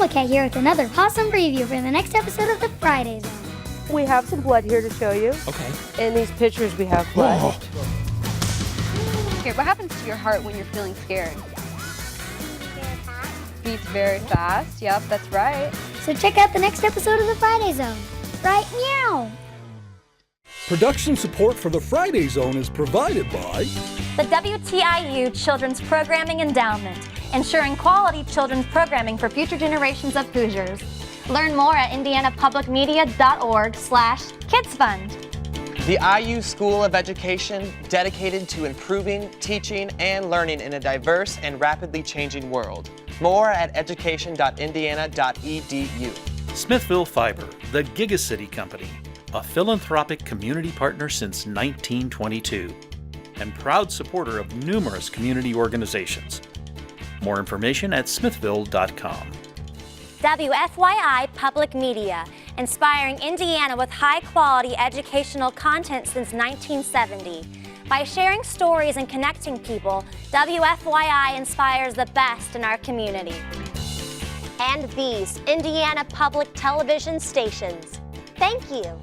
Cat here with another awesome preview for the next episode of the Friday Zone. We have some blood here to show you. Okay. In these pictures we have blood. Okay, what happens to your heart when you're feeling scared? Beats very fast. Yep, that's right. So check out the next episode of the Friday Zone. Right meow! Production support for the Friday Zone is provided by the WTIU Children's Programming Endowment, ensuring quality children's programming for future generations of Hoosiers. Learn more at indianapublicmedia.org/kidsfund. The IU School of Education, dedicated to improving, teaching, and learning in a diverse and rapidly changing world. More at education.indiana.edu. Smithville Fiber, the Gigacity Company, a philanthropic community partner since 1922, and proud supporter of numerous community organizations. More information at smithville.com. WFYI Public Media, inspiring Indiana with high-quality educational content since 1970. By sharing stories and connecting people, WFYI inspires the best in our community. And these Indiana Public Television stations. Thank you.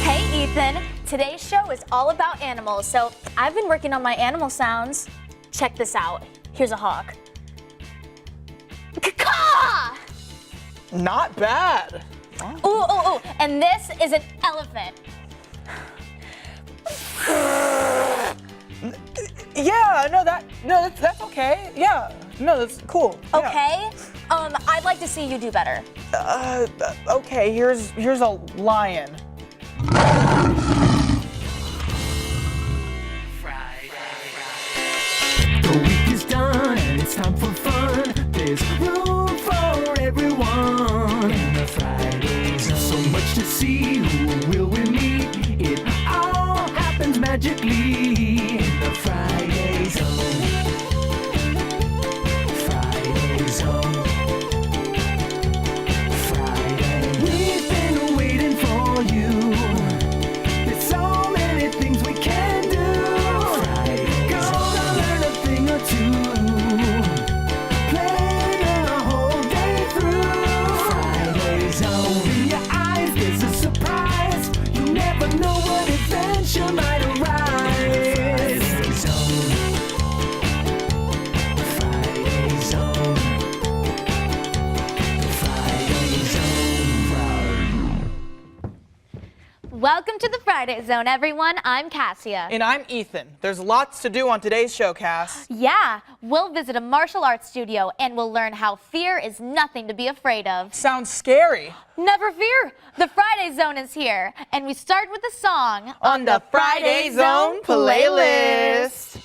Hey Ethan, today's show is all about animals, so I've been working on my animal sounds. Check this out. Here's a hawk. Caw! Not bad. Ooh, ooh, ooh, and this is an elephant. Yeah, that's okay. Yeah, no, that's cool. Yeah. Okay, I'd like to see you do better. Okay, here's a lion. The week is done and it's time for fun. There's room for everyone in the Friday Zone. So much to see, who will we meet? It all happens magically in the Friday Zone. Friday Zone. Friday. We've been waiting for you. There's so many things we can do. Friday. Gonna learn a thing or two. Playing a whole day through. Friday Zone. In your eyes, there's a surprise. You never know what adventure might arise. Friday Zone. Friday Zone. Friday Zone. Welcome to the Friday Zone, everyone. I'm Cassia. And I'm Ethan. There's lots to do on today's show, Cass. Yeah, we'll visit a martial arts studio and we'll learn how fear is nothing to be afraid of. Sounds scary. Never fear, the Friday Zone is here. And we start with a song On the Friday Zone playlist.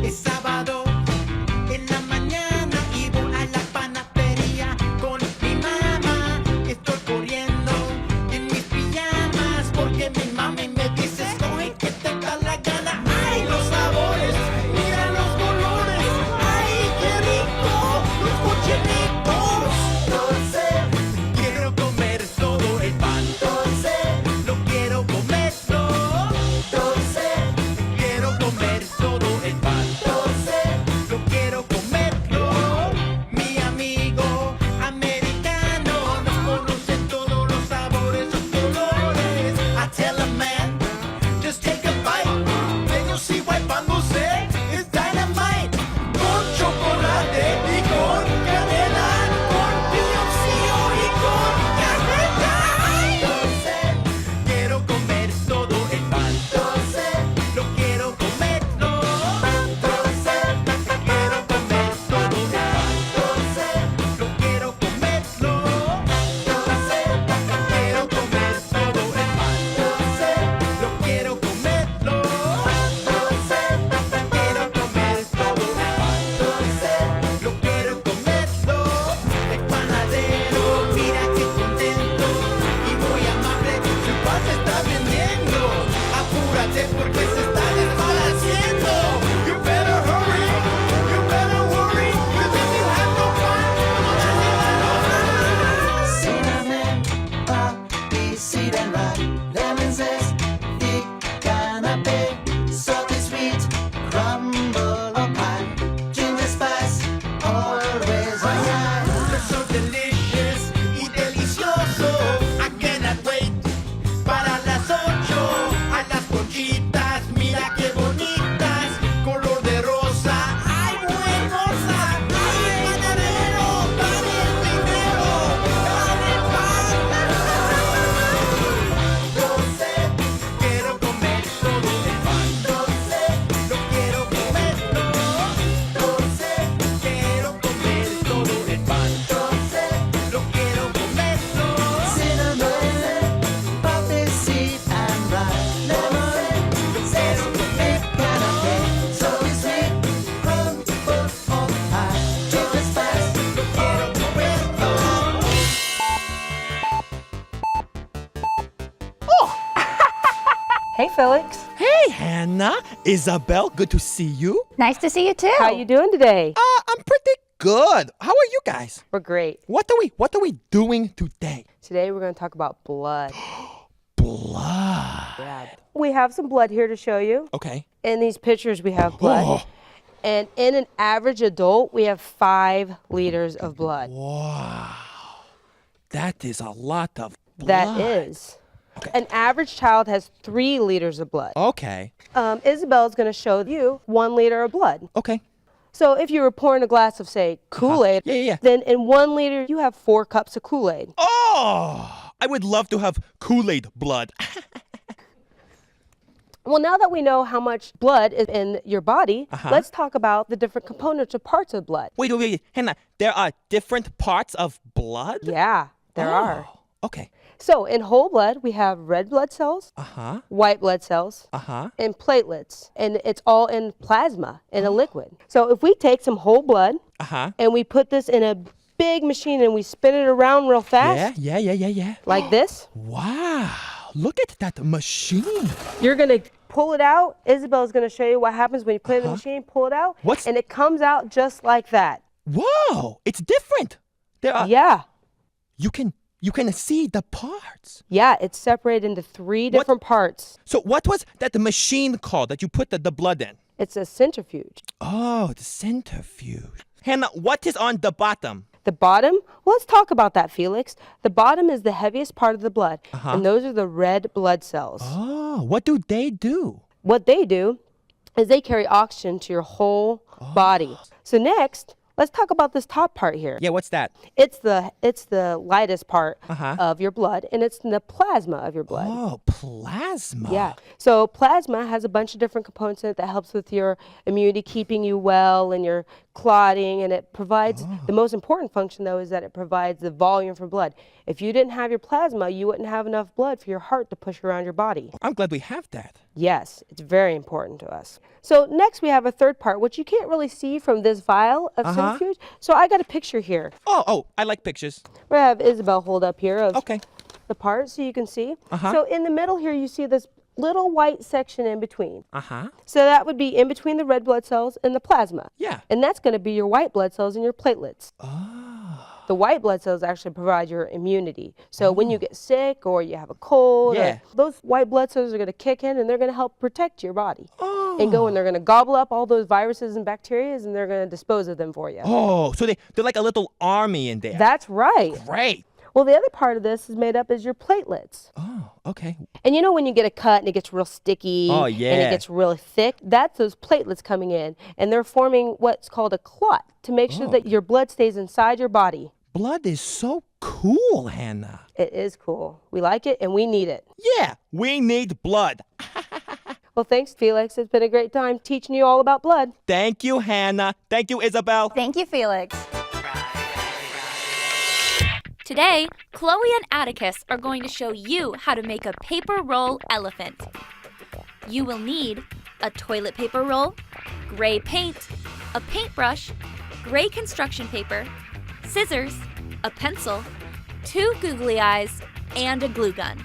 Es sábado en la mañana y voy a la panadería con mi mamá. Estoy corriendo en mis pijamas porque mi mami me dice escoge que te da la gana. ¡Ay, los sabores! ¡Mira los colores! ¡Ay, qué Felix. Hey, Hannah. Isabel, good to see you. Nice to see you too. How you doing today? I'm pretty good. How are you guys? We're great. What are we doing today? Today we're going to talk about blood. Blood. Yeah. We have some blood here to show you. Okay. In these pictures we have blood. Oh. And in an average adult, we have 5 liters of blood. Wow. That is a lot of blood. That is. Okay. An average child has 3 liters of blood. Okay. Isabel's going to show you 1 liter of blood. Okay. So if you were pouring a glass of, say, Kool-Aid, Yeah. then in 1 liter, you have 4 cups of Kool-Aid. Oh, I would love to have Kool-Aid blood. Well, now that we know how much blood is in your body, let's talk about the different components or parts of blood. Wait. Hannah, there are different parts of blood? Yeah, there are. Okay. So in whole blood, we have red blood cells, white blood cells, and platelets. And it's all in plasma, in a liquid. So if we take some whole blood and we put this in a big machine and we spin it around real fast. Yeah. Like this. Wow. Look at that machine. You're going to pull it out. Isabel's going to show you what happens when you put it in the machine, pull it out. And it comes out just like that. Whoa, it's different. There are. Yeah. You can see the parts. Yeah, it's separated into 3 different parts. So what was that machine called that you put the blood in? It's a centrifuge. Oh, the centrifuge. Hannah, what is on the bottom? The bottom? Well, let's talk about that, Felix. The bottom is the heaviest part of the blood, and those are the red blood cells. Oh, what do they do? What they do is they carry oxygen to your whole body. So next, let's talk about this top part here. Yeah, what's that? It's the lightest part of your blood, and it's in the plasma of your blood. Oh, plasma. Yeah. So plasma has a bunch of different components in it that helps with your immunity, keeping you well, and your clotting, and it provides, the most important function though is that it provides the volume for blood. If you didn't have your plasma, you wouldn't have enough blood for your heart to push around your body. I'm glad we have that. Yes, it's very important to us. So next we have a third part, which you can't really see from this vial of centrifuge. So I got a picture here. Oh, I like pictures. We're gonna have Isabel hold up here of Okay. the part so you can see. So in the middle here you see this little white section in between. So that would be in between the red blood cells and the plasma. Yeah. And that's going to be your white blood cells and your platelets. The white blood cells actually provide your immunity. So when you get sick or you have a cold, those white blood cells are going to kick in and they're going to help protect your body. And go and they're going to gobble up all those viruses and bacteria and they're going to dispose of them for you. Oh, so they're like a little army in there. That's right. Great. Well, the other part of this is made up is your platelets. Oh, okay. And you know when you get a cut and it gets real sticky Oh, yeah. and it gets really thick? That's those platelets coming in and they're forming what's called a clot to make sure that your blood stays inside your body. Blood is so cool, Hannah. It is cool. We like it and we need it. Yeah, we need blood. Well, thanks, Felix. It's been a great time teaching you all about blood. Thank you, Hannah. Thank you, Isabel. Thank you, Felix. Today, Chloe and Atticus are going to show you how to make a paper roll elephant. You will need a toilet paper roll, gray paint, a paintbrush, gray construction paper, scissors, a pencil, 2 googly eyes, and a glue gun.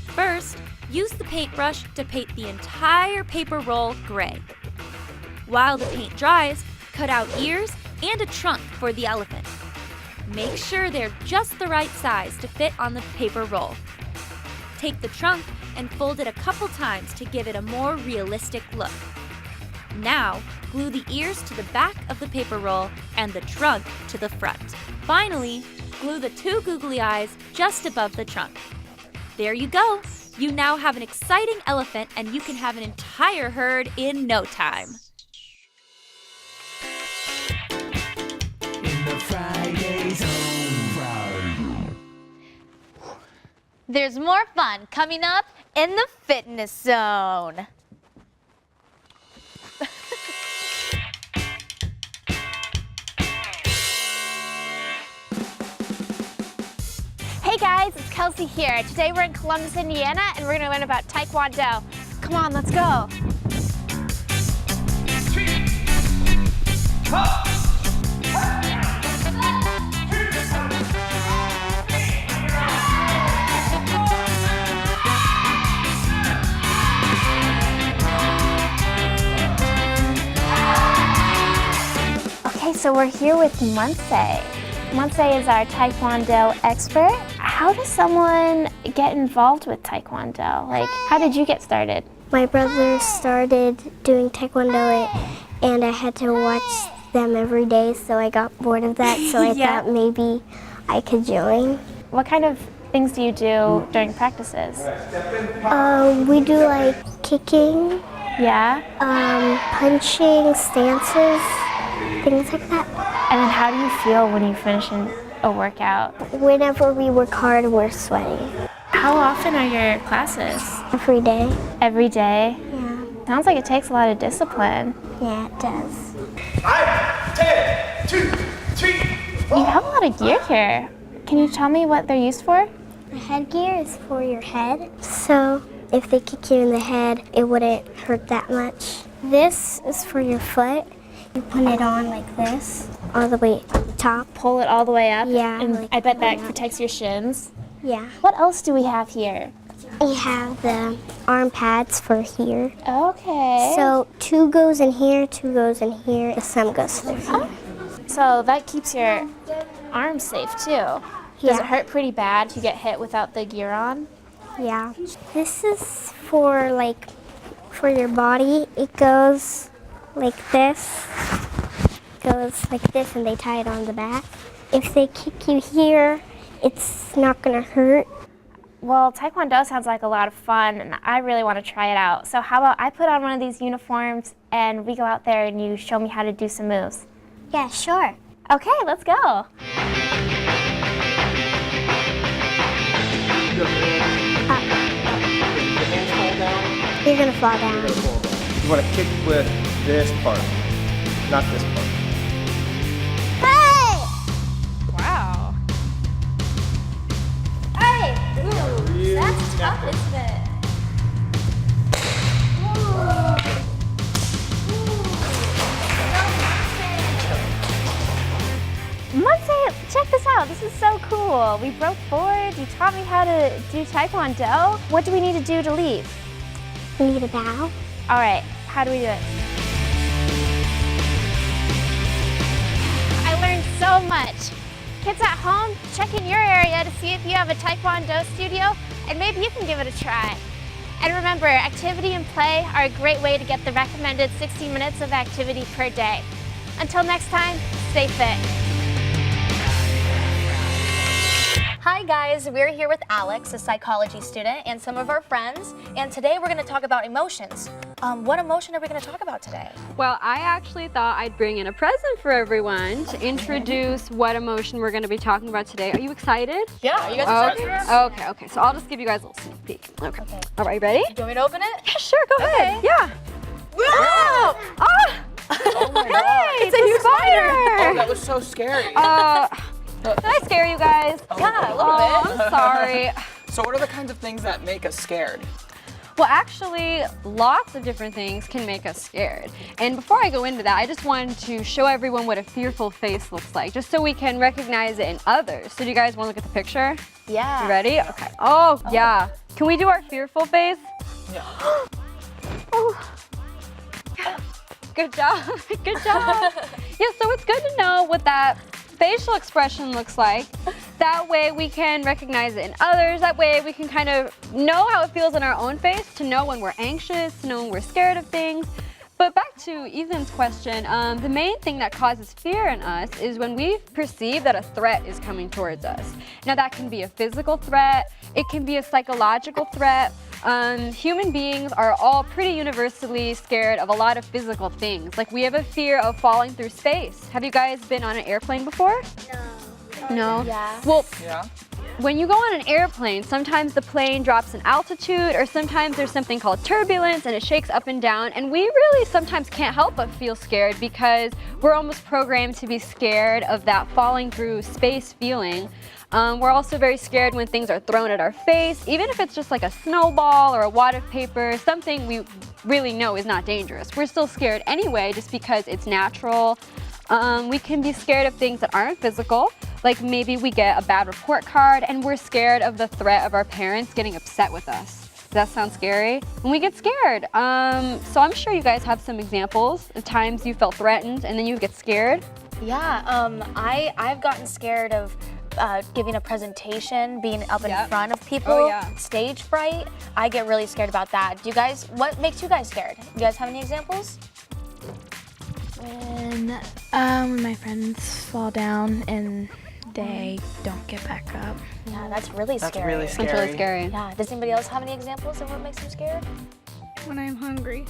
First, use the paintbrush to paint the entire paper roll gray. While the paint dries, cut out ears and a trunk for the elephant. Make sure they're just the right size to fit on the paper roll. Take the trunk and fold it a couple times to give it a more realistic look. Now, glue the ears to the back of the paper roll and the trunk to the front. Finally, glue the 2 googly eyes just above the trunk. There you go! You now have an exciting elephant and you can have an entire herd in no time. In the Friday Zone. There's more fun coming up in the fitness zone. Hey guys, it's Kelsey here. Today we're in Columbus, Indiana, and we're gonna learn about Taekwondo. Come on, let's go. So we're here with Monse. Monse is our Taekwondo expert. How does someone get involved with Taekwondo? Like, how did you get started? My brother started doing Taekwondo and I had to watch them every day, so I got bored of that, so I thought maybe I could join. What kind of things do you do during practices? We do like kicking, punching, stances, things like that. And then how do you feel when you finish a workout? Whenever we work hard, we're sweaty. How often are your classes? Every day. Every day? Yeah. Sounds like it takes a lot of discipline. Yeah, it does. 5, 10, 2, 3. You have a lot of gear here. Can you tell me what they're used for? The headgear is for your head. So if they kick you in the head, it wouldn't hurt that much. This is for your foot. You put it on like this, all the way to the top. Pull it all the way up? Yeah. And like I bet that protects your shins. Yeah. What else do we have here? We have the arm pads for here. Okay. So 2 goes in here, 2 goes in here, the sum goes through here. So that keeps your arms safe too. Does it hurt pretty bad to get hit without the gear on? Yeah. This is for for your body. It goes like this. Goes like this and they tie it on the back. If they kick you here, it's not gonna hurt. Well, Taekwondo sounds like a lot of fun and I really want to try it out. So how about I put on one of these uniforms and we go out there and you show me how to do some moves? Yeah, sure. Okay, let's go. You're gonna fall down. You want to kick with this part, not this part. Hey! Wow. Hey! Ooh, that's tough, isn't it? Monse, check this out. This is so cool. We broke boards. You taught me how to do Taekwondo. What do we need to do to leave? We need a bow. All right. How do we do it? I learned so much. Kids at home, check in your area to see if you have a Taekwondo studio and maybe you can give it a try. And remember, activity and play are a great way to get the recommended 60 minutes of activity per day. Until next time, stay fit. Hi guys, we're here with Alex, a psychology student, and some of our friends, and today we're going to talk about emotions. What emotion are we going to talk about today? Well, I actually thought I'd bring in a present for everyone to introduce what emotion we're going to be talking about today. Are you excited? Yeah, are you guys excited? Okay. So I'll just give you guys a little sneak peek. Okay. All right, ready? Do you want me to open it? Yeah, sure, go ahead. Yeah. Whoa! Oh my God. It's a huge spider. Oh, that was so scary. Did I scare you guys? Yeah, a little bit. I'm sorry. So what are the kinds of things that make us scared? Well, actually, lots of different things can make us scared. And before I go into that, I just wanted to show everyone what a fearful face looks like, just so we can recognize it in others. So do you guys want to look at the picture? Yeah. You ready? Okay. Oh, yeah. Can we do our fearful face? Yeah. Oh. Yeah. Good job. Good job. Yeah, so it's good to know what that facial expression looks like. That way we can recognize it in others. That way we can kind of know how it feels in our own face, to know when we're anxious, to know when we're scared of things. But back to Ethan's question, the main thing that causes fear in us is when we perceive that a threat is coming towards us. Now that can be a physical threat, it can be a psychological threat. Human beings are all pretty universally scared of a lot of physical things. Like we have a fear of falling through space. Have you guys been on an airplane before? No. Yeah. Well, Yeah. when you go on an airplane, sometimes the plane drops in altitude, or sometimes there's something called turbulence and it shakes up and down, and we really sometimes can't help but feel scared because we're almost programmed to be scared of that falling through space feeling. We're also very scared when things are thrown at our face, even if it's just like a snowball or a wad of paper, something we really know is not dangerous. We're still scared anyway just because it's natural. We can be scared of things that aren't physical, like maybe we get a bad report card and we're scared of the threat of our parents getting upset with us. Does that sound scary? When we get scared. So I'm sure you guys have some examples of times you felt threatened and then you get scared. Yeah, I've gotten scared of giving a presentation, being up in front of people, stage fright. I get really scared about that. Do you guys, what makes you guys scared? You guys have any examples? When my friends fall down and they don't get back up. Yeah, that's really scary. That's really scary. That's really scary. Yeah, does anybody else have any examples of what makes them scared? When I'm hungry.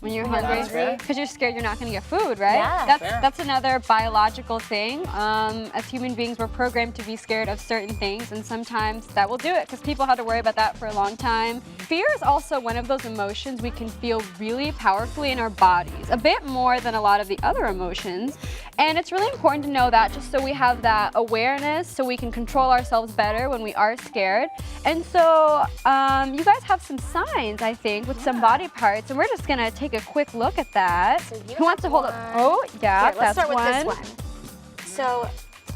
When you're hungry, because you're scared you're not going to get food, right? Yeah. That's another biological thing. As human beings, we're programmed to be scared of certain things, and sometimes that will do it, because people had to worry about that for a long time. Fear is also one of those emotions we can feel really powerfully in our bodies, a bit more than a lot of the other emotions. And it's really important to know that, just so we have that awareness, so we can control ourselves better when we are scared. And so you guys have some signs, I think, with some body parts, and we're just gonna take a quick look at that. So who wants to hold up? Oh, yeah, here, let's that's start with this one.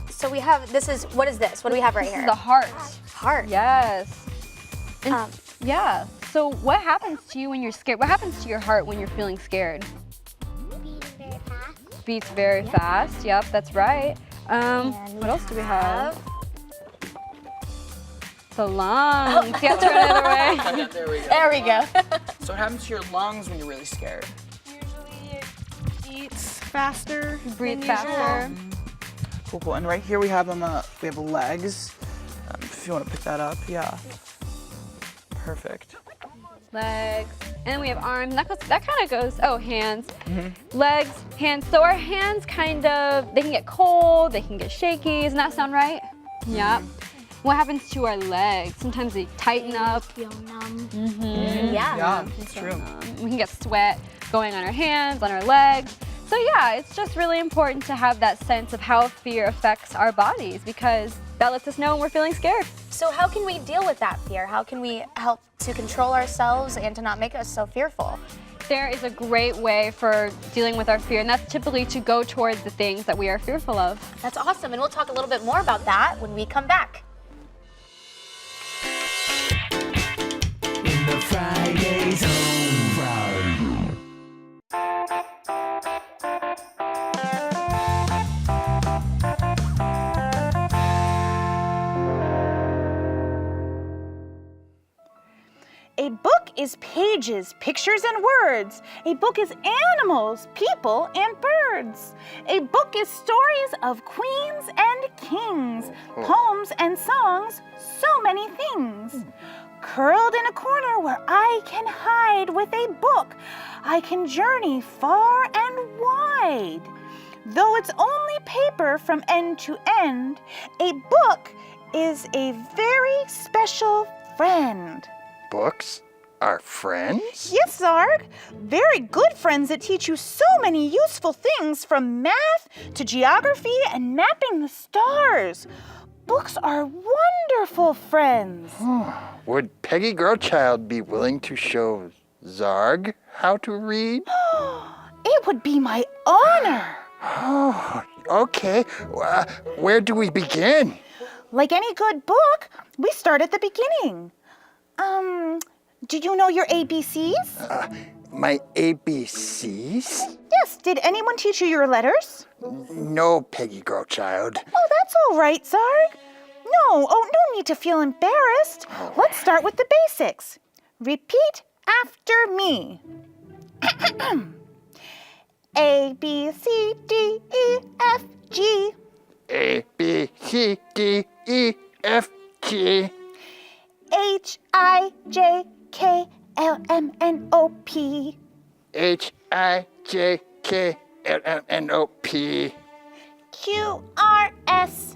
So we have, what is this? What do we have right here? This is the heart. Heart. Yes. And, yeah. So what happens to you when you're scared? What happens to your heart when you're feeling scared? Beats very fast. Yep, that's right. What else do we have? The lungs. You have to turn it other way. There we go. There we go. So what happens to your lungs when you're really scared? Usually it beats faster. Breathe than faster. Cool, cool. And right here we have them. We have legs. If you want to pick that up, yeah. Perfect. Legs, and then we have arms. That kind of goes. Oh, hands, legs, hands. So our hands they can get cold, they can get shaky. Doesn't that sound right? Yeah. What happens to our legs? Sometimes they tighten up. Feel numb. Yeah. It's true. We can get sweat going on our hands, on our legs. So yeah, it's just really important to have that sense of how fear affects our bodies, because that lets us know when we're feeling scared. So how can we deal with that fear? How can we help to control ourselves and to not make us so fearful? There is a great way for dealing with our fear, and that's typically to go towards the things that we are fearful of. That's awesome, and we'll talk a little bit more about that when we come back. In the Friday Zone. A book is pages, pictures, and words. A book is animals, people, and birds. A book is stories of queens and kings, poems and songs, so many things. Curled in a corner where I can hide with a book, I can journey far and wide. Though it's only paper from end to end, a book is a very special friend. Books are friends? Yes, Zarg. Very good friends that teach you so many useful things, from math to geography and mapping the stars. Books are wonderful friends. Would Peggy Girlchild be willing to show Zarg how to read? It would be my honor. Oh, okay. Where do we begin? Like any good book, we start at the beginning. Do you know your ABCs? My ABCs? Yes, did anyone teach you your letters? No, Peggy Girlchild. Oh, that's all right, Zarg. No need to feel embarrassed. Let's start with the basics. Repeat after me. A, B, C, D, E, F, G. A, B, C, D, E, F, G. H, I, J, K, L, M, N, O, P. H, I, J, K, L, M, N, O, P. Q, R, S,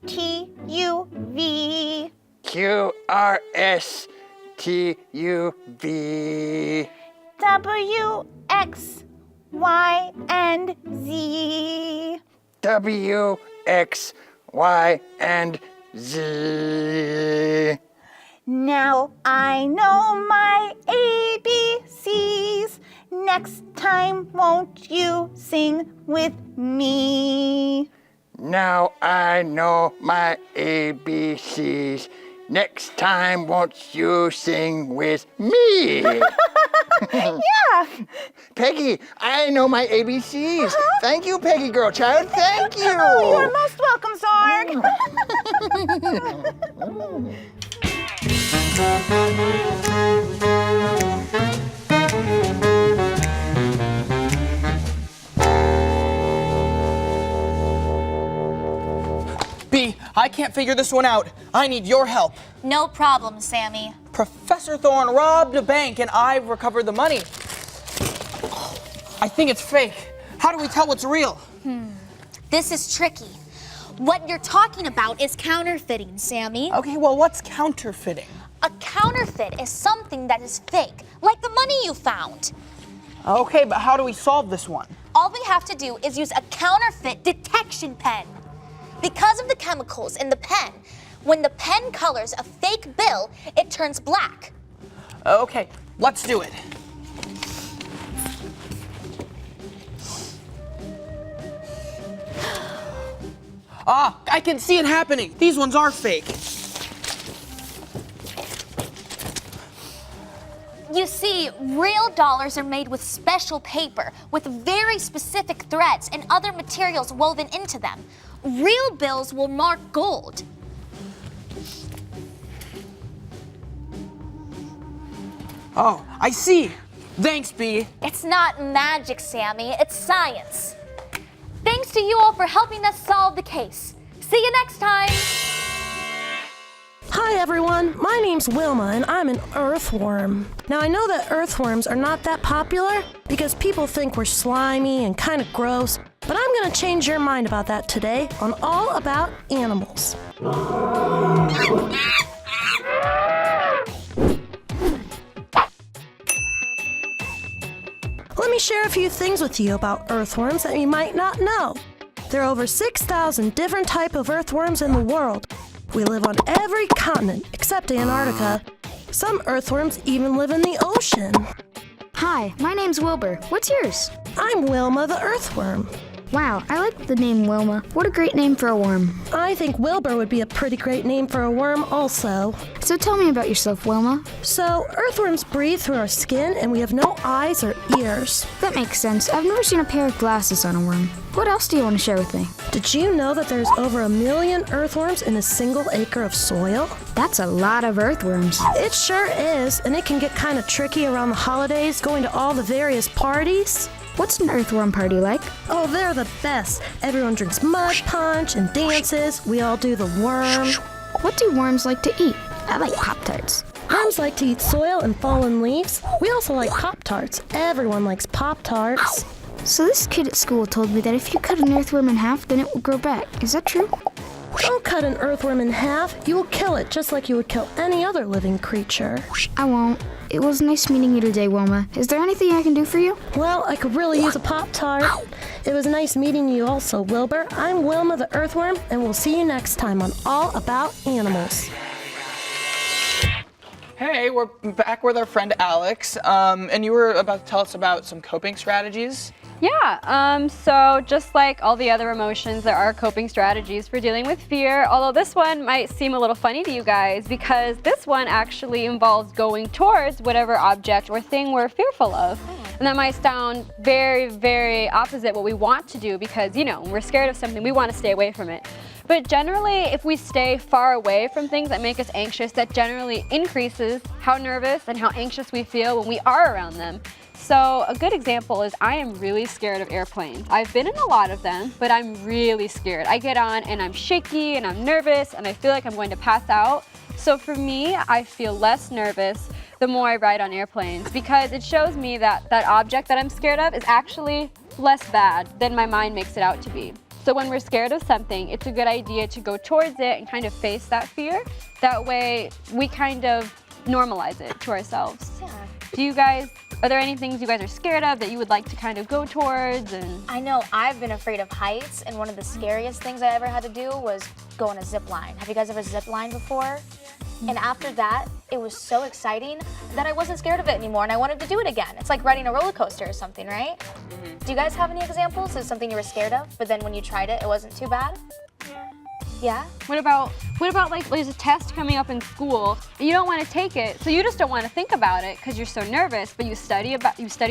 T, U, V. Q, R, S, T, U, V. W, X, Y, and Z. W, X, Y, and Z. Now I know my ABCs. Next time, won't you sing with me? Now I know my ABCs. Next time, won't you sing with me? Yeah. Peggy, I know my ABCs. Thank you, Peggy girl child. Thank you. Oh, you are most welcome, B, I can't figure this one out. I need your help. No problem, Sammy. Professor Thorne robbed a bank and I've recovered the money. I think it's fake. How do we tell what's real? This is tricky. What you're talking about is counterfeiting, Sammy. Okay, well, what's counterfeiting? A counterfeit is something that is fake, like the money you found. Okay, but how do we solve this one? All we have to do is use a counterfeit detection pen. Because of the chemicals in the pen, when the pen colors a fake bill, it turns black. Okay, let's do it. Ah, I can see it happening. These ones are fake. You see, real dollars are made with special paper, with very specific threads and other materials woven into them. Real bills will mark gold. Oh, I see. Thanks, B. It's not magic, Sammy. It's science. Thanks to you all for helping us solve the case. See you next time. Hi everyone, my name's Wilma and I'm an earthworm. Now I know that earthworms are not that popular because people think we're slimy and kind of gross, but I'm going to change your mind about that today on All About Animals. Let me share a few things with you about earthworms that you might not know. There are over 6,000 different types of earthworms in the world. We live on every continent except Antarctica. Some earthworms even live in the ocean. Hi, my name's Wilbur. What's yours? I'm Wilma the earthworm. Wow, I like the name Wilma. What a great name for a worm. I think Wilbur would be a pretty great name for a worm also. So tell me about yourself, Wilma. So, earthworms breathe through our skin and we have no eyes or ears. That makes sense. I've never seen a pair of glasses on a worm. What else do you want to share with me? Did you know that there's over 1 million earthworms in a single acre of soil? That's a lot of earthworms. It sure is, and it can get kind of tricky around the holidays, going to all the various parties. What's an earthworm party like? Oh, they're the best. Everyone drinks mud punch and dances. We all do the worm. What do worms like to eat? I like Pop-Tarts. Worms like to eat soil and fallen leaves. We also like Pop-Tarts. Everyone likes Pop-Tarts. So this kid at school told me that if you cut an earthworm in half, then it will grow back. Is that true? Don't cut an earthworm in half. You will kill it just like you would kill any other living creature. I won't. It was nice meeting you today, Wilma. Is there anything I can do for you? Well, I could really use a Pop-Tart. It was nice meeting you also, Wilbur. I'm Wilma the earthworm, and we'll see you next time on All About Animals. Hey, we're back with our friend Alex, and you were about to tell us about some coping strategies. Yeah, so just like all the other emotions, there are coping strategies for dealing with fear, although this one might seem a little funny to you guys because this one actually involves going towards whatever object or thing we're fearful of. And that might sound very, very opposite what we want to do because, you know, when we're scared of something, we want to stay away from it. But generally, if we stay far away from things that make us anxious, that generally increases how nervous and how anxious we feel when we are around them. So a good example is I am really scared of airplanes. I've been in a lot of them, but I'm really scared. I get on and I'm shaky and I'm nervous and I feel like I'm going to pass out. So for me, I feel less nervous the more I ride on airplanes because it shows me that that object that I'm scared of is actually less bad than my mind makes it out to be. So when we're scared of something, it's a good idea to go towards it and kind of face that fear. That way we kind of normalize it to ourselves. Yeah. Are there any things you guys are scared of that you would like to kind of go towards? I know I've been afraid of heights, and one of the scariest things I ever had to do was go on a zip line. Have you guys ever zip lined before? And after that, it was so exciting that I wasn't scared of it anymore and I wanted to do it again. It's like riding a roller coaster or something, right? Do you guys have any examples of something you were scared of, but then when you tried it, it wasn't too bad? Yeah. What about like there's a test coming up in school and you don't want to take it, so you just don't want to think about it because you're so nervous, but you study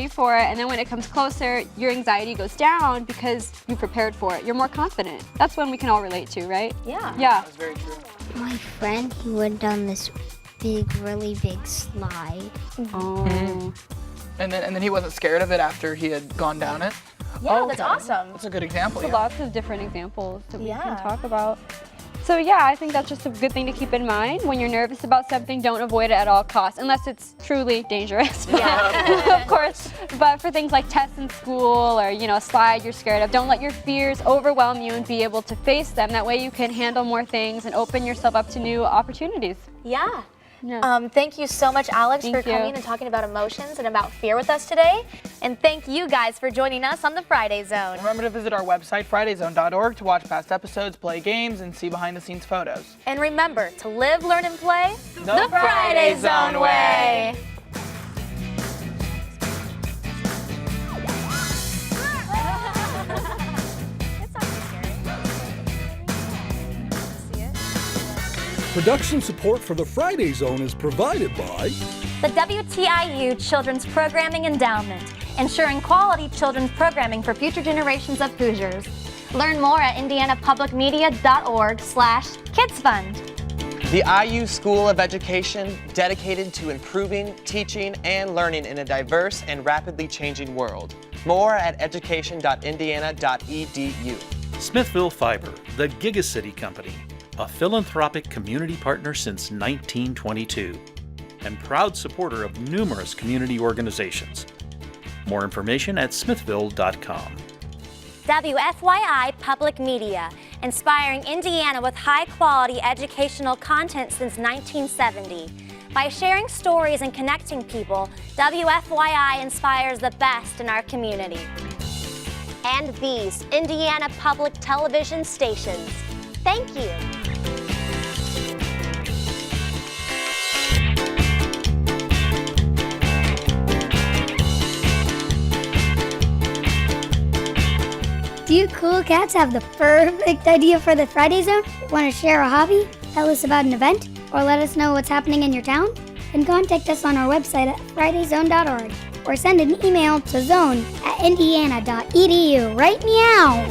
for it, and then when it comes closer, your anxiety goes down because you prepared for it. You're more confident. That's one we can all relate to, right? Yeah. Yeah. That's very true. My friend, he went down this really big slide. Oh. And then he wasn't scared of it after he had gone down it? Yeah, that's awesome. That's a good example. So lots of different examples that we can talk about. So yeah, I think that's just a good thing to keep in mind. When you're nervous about something, don't avoid it at all costs, unless it's truly dangerous. Yeah. Of course. But for things like tests in school or, a slide you're scared of, don't let your fears overwhelm you and be able to face them. That way you can handle more things and open yourself up to new opportunities. Yeah. Thank you so much, Alex, for coming and talking about emotions and about fear with us today. And thank you guys for joining us on the Friday Zone. Remember to visit our website, fridayzone.org, to watch past episodes, play games, and see behind-the-scenes photos. And remember to live, learn, and play the Friday Zone way. Production support for the Friday Zone is provided by the WTIU Children's Programming Endowment, ensuring quality children's programming for future generations of Hoosiers. Learn more at indianapublicmedia.org/kidsfund. The IU School of Education, dedicated to improving, teaching, and learning in a diverse and rapidly changing world. More at education.indiana.edu. Smithville Fiber, the Gigacity Company, a philanthropic community partner since 1922, and proud supporter of numerous community organizations. More information at smithville.com. WFYI Public Media, inspiring Indiana with high-quality educational content since 1970. By sharing stories and connecting people, WFYI inspires the best in our community. And these Indiana Public Television stations. Thank you. Do you cool cats have the perfect idea for the Friday Zone? Want to share a hobby? Tell us about an event? Or let us know what's happening in your town? Then contact us on our website at fridayzone.org or send an email to zone@indiana.edu. Right meow!